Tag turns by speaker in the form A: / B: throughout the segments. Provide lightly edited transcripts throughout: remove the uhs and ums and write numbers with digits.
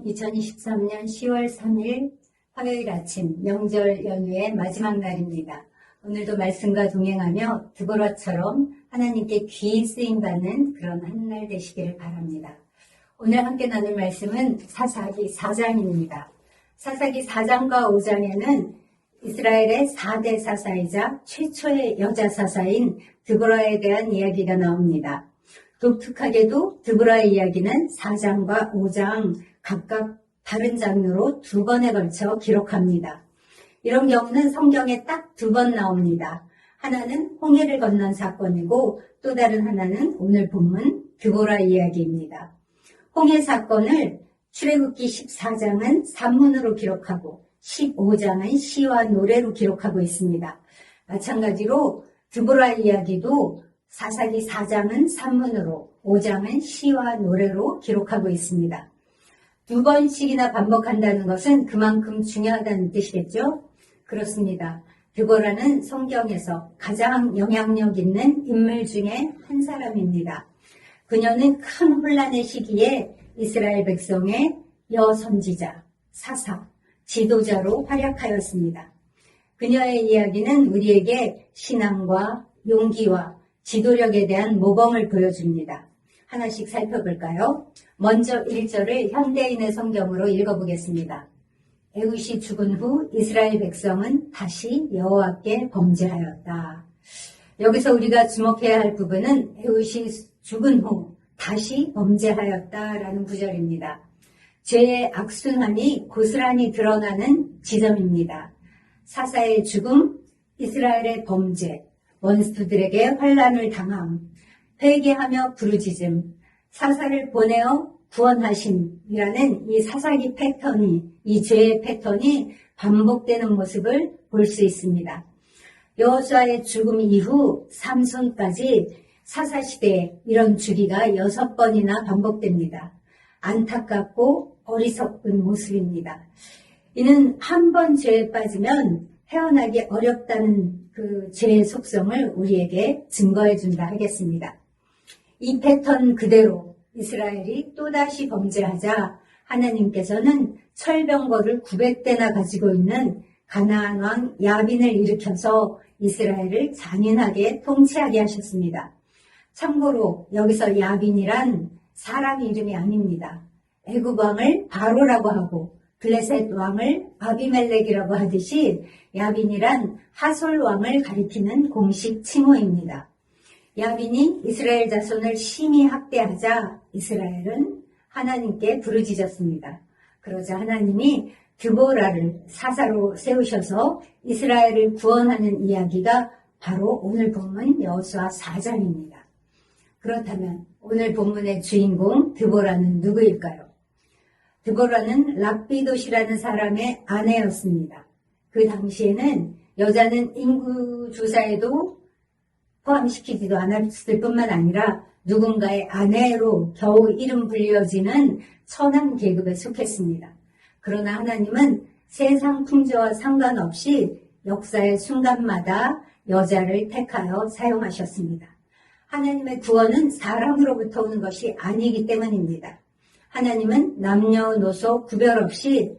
A: 2023년 10월 3일 화요일 아침 명절 연휴의 마지막 날입니다. 오늘도 말씀과 동행하며 드보라처럼 하나님께 귀히 쓰임받는 그런 한 날 되시기를 바랍니다. 오늘 함께 나눌 말씀은 사사기 4장입니다. 사사기 4장과 5장에는 이스라엘의 4대 사사이자 최초의 여자 사사인 드보라에 대한 이야기가 나옵니다. 독특하게도 드보라의 이야기는 4장과 5장 각각 다른 장르로 2번에 걸쳐 기록합니다. 이런 경우는 성경에 딱 2번 나옵니다. 하나는 홍해를 건넌 사건이고 또 다른 하나는 오늘 본문 드보라 이야기입니다. 홍해 사건을 출애굽기 14장은 산문으로 기록하고 15장은 시와 노래로 기록하고 있습니다. 마찬가지로 드보라 이야기도 사사기 4장은 산문으로 5장은 시와 노래로 기록하고 있습니다. 2번씩이나 반복한다는 것은 그만큼 중요하다는 뜻이겠죠? 그렇습니다. 드보라는 성경에서 가장 영향력 있는 인물 중에 한 사람입니다. 그녀는 큰 혼란의 시기에 이스라엘 백성의 여선지자, 사사, 지도자로 활약하였습니다. 그녀의 이야기는 우리에게 신앙과 용기와 지도력에 대한 모범을 보여줍니다. 하나씩 살펴볼까요? 먼저 1절을 현대인의 성경으로 읽어보겠습니다. 에훗이 죽은 후 이스라엘 백성은 다시 여호와께 범죄하였다. 여기서 우리가 주목해야 할 부분은 에훗이 죽은 후 다시 범죄하였다라는 구절입니다. 죄의 악순환이 고스란히 드러나는 지점입니다. 사사의 죽음, 이스라엘의 범죄, 원수들에게 환난을 당함, 회개하며 부르짖음, 사사를 보내어 구원하심이라는 이 사사기 패턴이, 이 죄의 패턴이 반복되는 모습을 볼 수 있습니다. 여호수아의 죽음 이후 삼손까지 사사시대에 이런 주기가 6번이나 반복됩니다. 안타깝고 어리석은 모습입니다. 이는 한 번 죄에 빠지면 헤어나기 어렵다는 그 죄의 속성을 우리에게 증거해 준다 하겠습니다. 이 패턴 그대로 이스라엘이 또다시 범죄하자 하나님께서는 철병거를 900대나 가지고 있는 가나안 왕 야빈을 일으켜서 이스라엘을 잔인하게 통치하게 하셨습니다. 참고로 여기서 야빈이란 사람 이름이 아닙니다. 애굽 왕을 바로라고 하고 블레셋 왕을 아비멜렉이라고 하듯이 야빈이란 하솔 왕을 가리키는 공식 칭호입니다. 야빈이 이스라엘 자손을 심히 학대하자 이스라엘은 하나님께 부르짖었습니다. 그러자 하나님이 드보라를 사사로 세우셔서 이스라엘을 구원하는 이야기가 바로 오늘 본문 여호수아 4장입니다. 그렇다면 오늘 본문의 주인공 드보라는 누구일까요? 드보라는 랍비돗이라는 사람의 아내였습니다. 그 당시에는 여자는 인구 조사에도 포함시키지도 않았을 뿐만 아니라 누군가의 아내로 겨우 이름 불려지는 천한 계급에 속했습니다. 그러나 하나님은 세상 풍조와 상관없이 역사의 순간마다 여자를 택하여 사용하셨습니다. 하나님의 구원은 사람으로부터 오는 것이 아니기 때문입니다. 하나님은 남녀노소 구별 없이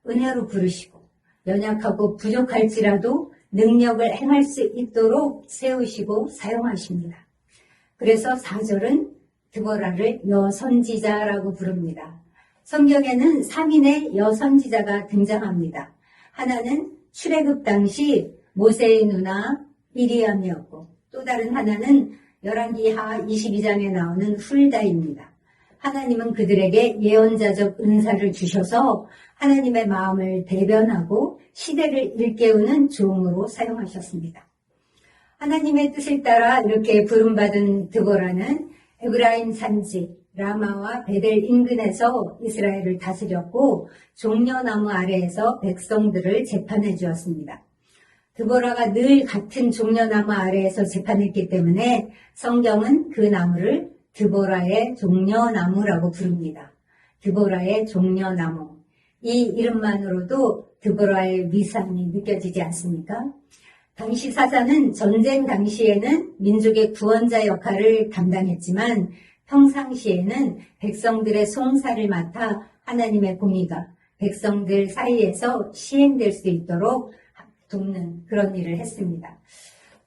A: 은혜로 부르시고 연약하고 부족할지라도 능력을 행할 수 있도록 세우시고 사용하십니다. 그래서 4절은 드보라를 여선지자라고 부릅니다. 성경에는 3인의 여선지자가 등장합니다. 하나는 출애굽 당시 모세의 누나 미리암이었고 또 다른 하나는 열왕기하 22장에 나오는 훌다입니다. 하나님은 그들에게 예언자적 은사를 주셔서 하나님의 마음을 대변하고 시대를 일깨우는 종으로 사용하셨습니다. 하나님의 뜻을 따라 이렇게 부름받은 드보라는 에브라임 산지 라마와 베델 인근에서 이스라엘을 다스렸고 종려나무 아래에서 백성들을 재판해 주었습니다. 드보라가 늘 같은 종려나무 아래에서 재판했기 때문에 성경은 그 나무를 드보라의 종려나무라고 부릅니다. 드보라의 종려나무. 이 이름만으로도 드보라의 위상이 느껴지지 않습니까? 당시 사사는 전쟁 당시에는 민족의 구원자 역할을 담당했지만 평상시에는 백성들의 송사를 맡아 하나님의 공의가 백성들 사이에서 시행될 수 있도록 돕는 그런 일을 했습니다.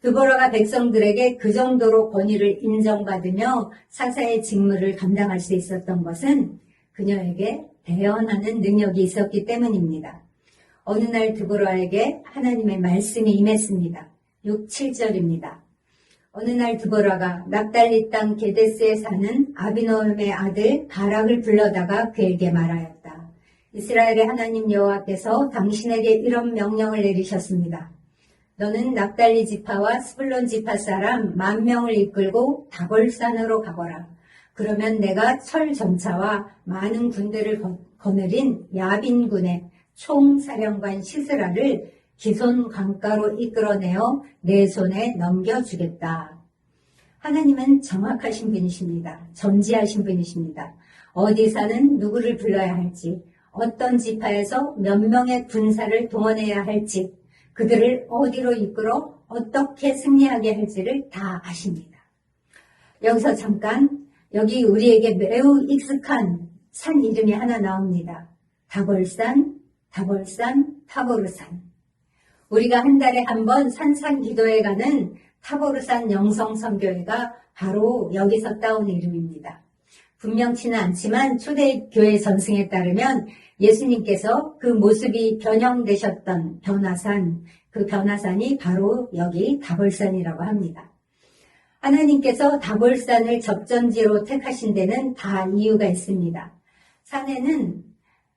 A: 드보라가 백성들에게 그 정도로 권위를 인정받으며 사사의 직무를 감당할 수 있었던 것은 그녀에게 대언하는 능력이 있었기 때문입니다. 어느 날 드보라에게 하나님의 말씀이 임했습니다. 6, 7절입니다. 어느 날 드보라가 납달리 땅 게데스에 사는 아비노함의 아들 바락을 불러다가 그에게 말하였다. 이스라엘의 하나님 여호와께서 당신에게 이런 명령을 내리셨습니다. 너는 납달리 지파와 스불론 지파 사람 10,000명을 이끌고 다볼산으로 가거라. 그러면 내가 철 전차와 많은 군대를 거느린 야빈군의 총사령관 시스라를 기손 강가로 이끌어내어 내 손에 넘겨주겠다. 하나님은 정확하신 분이십니다. 전지하신 분이십니다. 어디 사는 누구를 불러야 할지, 어떤 지파에서 몇 명의 군사를 동원해야 할지, 그들을 어디로 이끌어 어떻게 승리하게 할지를 다 아십니다. 여기서 잠깐 여기 우리에게 매우 익숙한 산 이름이 하나 나옵니다. 다볼산, 타보르산. 우리가 한 달에 한 번 산상 기도에 가는 타보르산 영성 선교회가 바로 여기서 따온 이름입니다. 분명치는 않지만 초대교회 전승에 따르면 예수님께서 그 모습이 변형되셨던 변화산, 그 변화산이 바로 여기 다볼산이라고 합니다. 하나님께서 다볼산을 접전지로 택하신 데는 다 이유가 있습니다. 산에는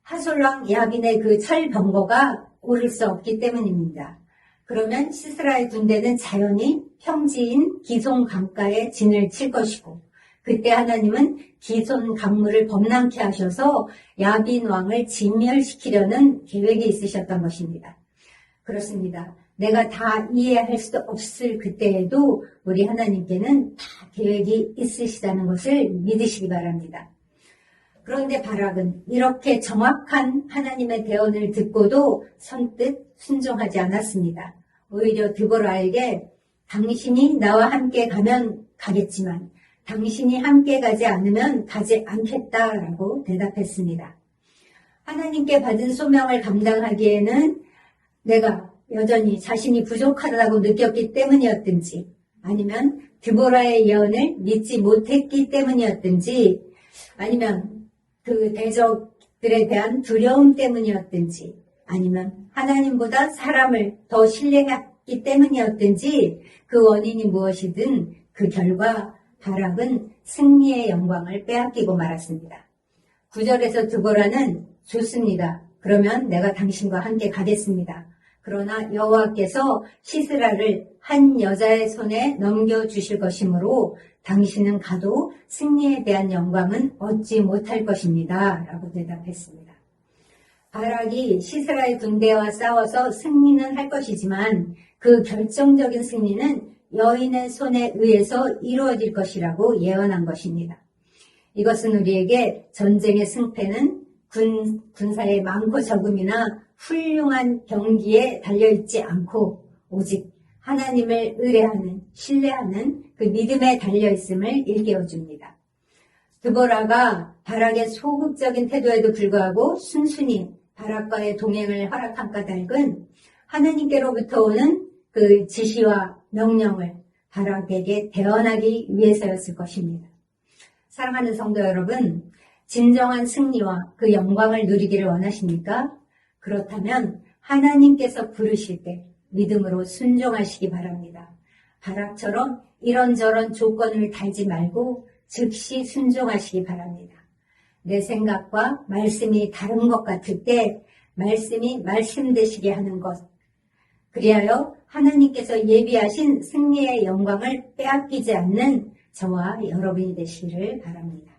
A: 하솔왕 야빈의 그 철병거가 오를 수 없기 때문입니다. 그러면 시스라의 군대는 자연히 평지인 기손 강가에 진을 칠 것이고, 그때 하나님은 기손 강물을 범람케 하셔서 야빈 왕을 진멸시키려는 계획이 있으셨던 것입니다. 그렇습니다. 내가 다 이해할 수 없을 그때에도 우리 하나님께는 다 계획이 있으시다는 것을 믿으시기 바랍니다. 그런데 바락은 이렇게 정확한 하나님의 대언을 듣고도 선뜻 순종하지 않았습니다. 오히려 드보라에게 당신이 나와 함께 가면 가겠지만 당신이 함께 가지 않으면 가지 않겠다라고 대답했습니다. 하나님께 받은 소명을 감당하기에는 내가 여전히 자신이 부족하다고 느꼈기 때문이었든지, 아니면 드보라의 예언을 믿지 못했기 때문이었든지, 아니면 그 대적들에 대한 두려움 때문이었든지, 아니면 하나님보다 사람을 더 신뢰했기 때문이었든지, 그 원인이 무엇이든 그 결과 바락은 승리의 영광을 빼앗기고 말았습니다. 9절에서 드보라는 좋습니다. 그러면 내가 당신과 함께 가겠습니다. 그러나 여호와께서 시스라를 한 여자의 손에 넘겨주실 것이므로 당신은 가도 승리에 대한 영광은 얻지 못할 것입니다. 라고 대답했습니다. 바락이 시스라의 군대와 싸워서 승리는 할 것이지만 그 결정적인 승리는 여인의 손에 의해서 이루어질 것이라고 예언한 것입니다. 이것은 우리에게 전쟁의 승패는 군사의 많고 적음이나 훌륭한 경기에 달려있지 않고 오직 하나님을 의뢰하는, 신뢰하는 그 믿음에 달려있음을 일깨워줍니다. 드보라가 바락의 소극적인 태도에도 불구하고 순순히 바락과의 동행을 허락한 까닭은 하나님께로부터 오는 그 지시와 명령을 바락에게 대언하기 위해서였을 것입니다. 사랑하는 성도 여러분, 진정한 승리와 그 영광을 누리기를 원하십니까? 그렇다면 하나님께서 부르실 때 믿음으로 순종하시기 바랍니다. 바락처럼 이런저런 조건을 달지 말고 즉시 순종하시기 바랍니다. 내 생각과 말씀이 다른 것 같을 때 말씀이 말씀되시게 하는 것, 그리하여 하나님께서 예비하신 승리의 영광을 빼앗기지 않는 저와 여러분이 되시기를 바랍니다.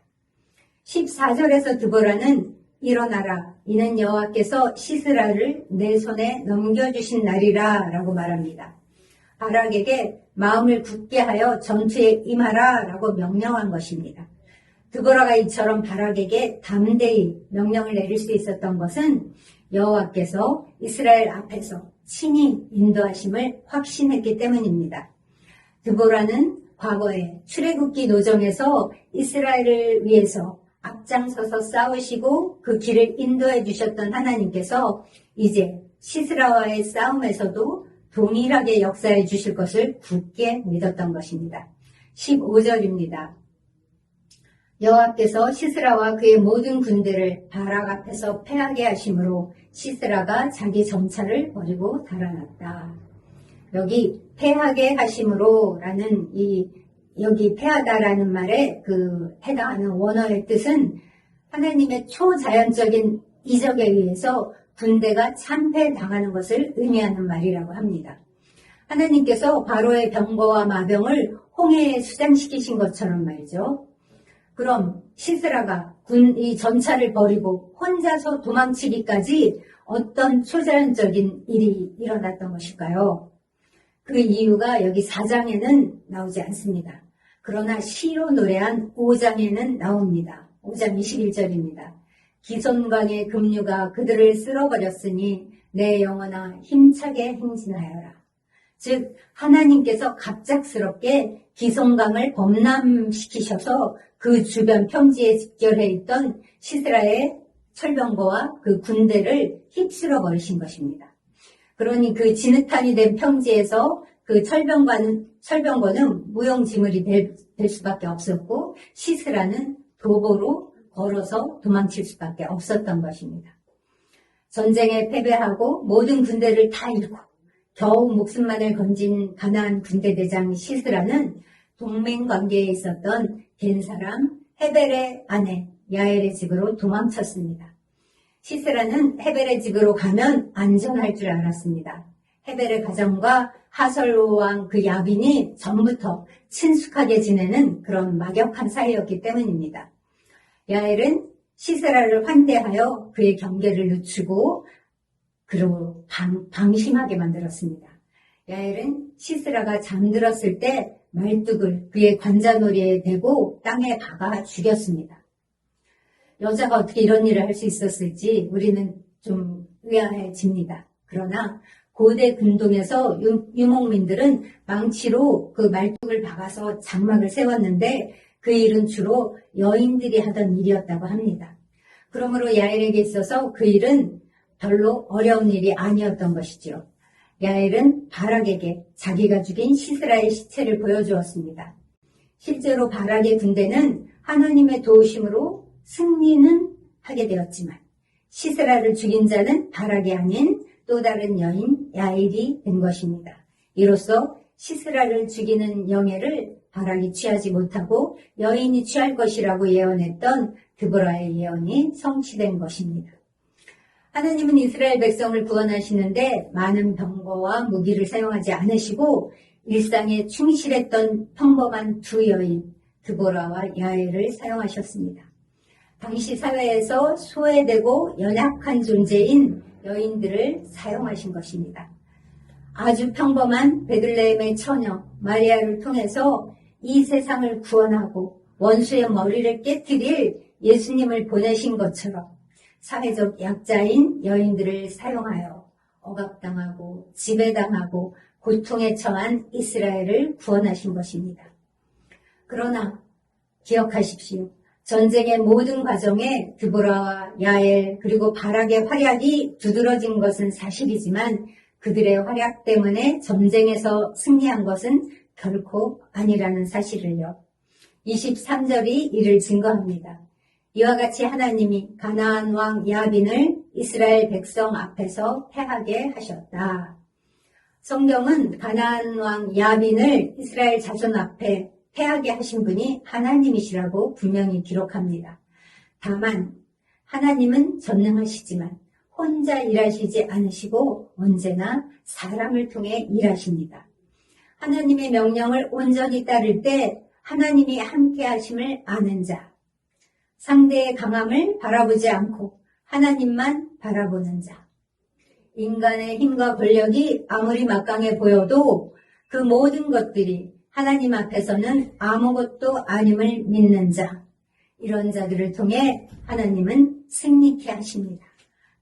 A: 14절에서 드보라는 일어나라, 이는 여호와께서 시스라를 내 손에 넘겨주신 날이라 라고 말합니다. 바락에게 마음을 굳게 하여 전투에 임하라 라고 명령한 것입니다. 드보라가 이처럼 바락에게 담대히 명령을 내릴 수 있었던 것은 여호와께서 이스라엘 앞에서 친히 인도하심을 확신했기 때문입니다. 드보라는 과거에 출애굽기 노정에서 이스라엘을 위해서 앞장서서 싸우시고 그 길을 인도해 주셨던 하나님께서 이제 시스라와의 싸움에서도 동일하게 역사해 주실 것을 굳게 믿었던 것입니다. 15절입니다. 여호와께서 시스라와 그의 모든 군대를 바락 앞에서 패하게 하심으로 시스라가 자기 정찰을 버리고 달아났다. 여기 패하게 하심으로 라는 여기 패하다라는 말에 해당하는 원어의 뜻은 하나님의 초자연적인 이적에 의해서 군대가 참패당하는 것을 의미하는 말이라고 합니다. 하나님께서 바로의 병거와 마병을 홍해에 수장시키신 것처럼 말이죠. 그럼 시스라가 이 전차를 버리고 혼자서 도망치기까지 어떤 초자연적인 일이 일어났던 것일까요? 그 이유가 여기 4장에는 나오지 않습니다. 그러나 시로 노래한 5장에는 나옵니다. 5장 21절입니다. 기손강의 급류가 그들을 쓸어버렸으니 내 영혼아 힘차게 행진하여라. 즉 하나님께서 갑작스럽게 기손강을 범람시키셔서 그 주변 평지에 집결해 있던 시스라의 철병거와 그 군대를 휩쓸어 버리신 것입니다. 그러니 그 진흙탕이 된 평지에서 그 철병거는 무용지물이 될 수밖에 없었고 시스라는 도보로 걸어서 도망칠 수밖에 없었던 것입니다. 전쟁에 패배하고 모든 군대를 다 잃고 겨우 목숨만을 건진 가나안 군대 대장 시스라는 동맹 관계에 있었던 겐 사람 헤벨의 아내 야엘의 집으로 도망쳤습니다. 시스라는 헤벨의 집으로 가면 안전할 줄 알았습니다. 헤벨의 가정과 하설왕 그 야빈이 전부터 친숙하게 지내는 그런 막역한 사이였기 때문입니다. 야엘은 시스라를 환대하여 그의 경계를 늦추고 그리고 방심하게 만들었습니다. 야엘은 시스라가 잠들었을 때 말뚝을 그의 관자놀이에 대고 땅에 박아 죽였습니다. 여자가 어떻게 이런 일을 할 수 있었을지 우리는 좀 의아해집니다. 그러나 고대 근동에서 유목민들은 망치로 그 말뚝을 박아서 장막을 세웠는데 그 일은 주로 여인들이 하던 일이었다고 합니다. 그러므로 야엘에게 있어서 그 일은 별로 어려운 일이 아니었던 것이죠. 야엘은 바락에게 자기가 죽인 시스라의 시체를 보여주었습니다. 실제로 바락의 군대는 하나님의 도우심으로 승리는 하게 되었지만 시스라를 죽인 자는 바락이 아닌 또 다른 여인 야엘이 된 것입니다. 이로써 시스라를 죽이는 영예를 바락이 취하지 못하고 여인이 취할 것이라고 예언했던 드보라의 예언이 성취된 것입니다. 하나님은 이스라엘 백성을 구원하시는데 많은 병거와 무기를 사용하지 않으시고 일상에 충실했던 평범한 두 여인 드보라와 야엘을 사용하셨습니다. 당시 사회에서 소외되고 연약한 존재인 여인들을 사용하신 것입니다. 아주 평범한 베들레헴의 처녀 마리아를 통해서 이 세상을 구원하고 원수의 머리를 깨뜨릴 예수님을 보내신 것처럼 사회적 약자인 여인들을 사용하여 억압당하고 지배당하고 고통에 처한 이스라엘을 구원하신 것입니다. 그러나 기억하십시오. 전쟁의 모든 과정에 드보라와 야엘 그리고 바락의 활약이 두드러진 것은 사실이지만 그들의 활약 때문에 전쟁에서 승리한 것은 결코 아니라는 사실을요. 23절이 이를 증거합니다. 이와 같이 하나님이 가나안 왕 야빈을 이스라엘 백성 앞에서 패하게 하셨다. 성경은 가나안 왕 야빈을 이스라엘 자손 앞에 패하게 하신 분이 하나님이시라고 분명히 기록합니다. 다만 하나님은 전능하시지만 혼자 일하시지 않으시고 언제나 사람을 통해 일하십니다. 하나님의 명령을 온전히 따를 때 하나님이 함께 하심을 아는 자, 상대의 강함을 바라보지 않고 하나님만 바라보는 자, 인간의 힘과 권력이 아무리 막강해 보여도 그 모든 것들이 하나님 앞에서는 아무것도 아님을 믿는 자, 이런 자들을 통해 하나님은 승리케 하십니다.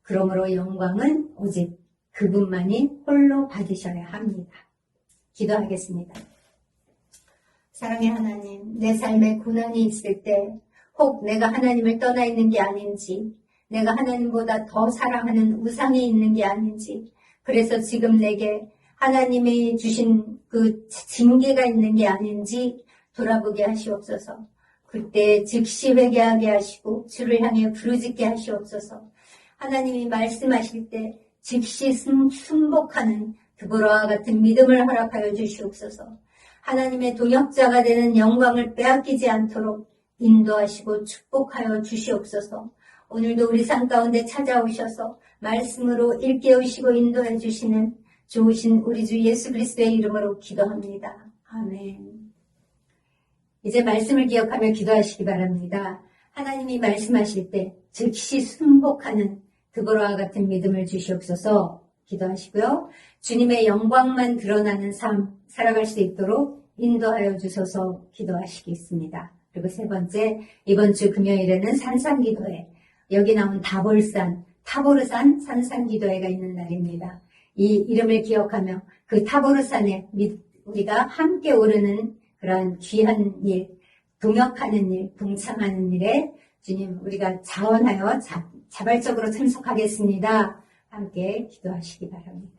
A: 그러므로 영광은 오직 그분만이 홀로 받으셔야 합니다. 기도하겠습니다. 사랑의 하나님, 내 삶에 고난이 있을 때 혹 내가 하나님을 떠나 있는 게 아닌지, 내가 하나님보다 더 사랑하는 우상이 있는 게 아닌지, 그래서 지금 내게 하나님이 주신 그 징계가 있는 게 아닌지 돌아보게 하시옵소서. 그때 즉시 회개하게 하시고 주를 향해 부르짖게 하시옵소서. 하나님이 말씀하실 때 즉시 순복하는 드보라와 같은 믿음을 허락하여 주시옵소서. 하나님의 동역자가 되는 영광을 빼앗기지 않도록 인도하시고 축복하여 주시옵소서. 오늘도 우리 삶 가운데 찾아오셔서 말씀으로 일깨우시고 인도해 주시는 좋으신 우리 주 예수 그리스도의 이름으로 기도합니다. 아멘. 이제 말씀을 기억하며 기도하시기 바랍니다. 하나님이 말씀하실 때 즉시 순복하는 드보라와 같은 믿음을 주시옵소서. 기도하시고요. 주님의 영광만 드러나는 삶 살아갈 수 있도록 인도하여 주소서 기도하시겠습니다. 그리고 세 번째, 이번 주 금요일에는 산상기도회, 여기 나온 타보르산 산상기도회가 있는 날입니다. 이 이름을 기억하며 그 타보르산에 우리가 함께 오르는 그런 귀한 일, 동역하는 일, 동참하는 일에 주님 우리가 자원하여 자발적으로 참석하겠습니다. 함께 기도하시기 바랍니다.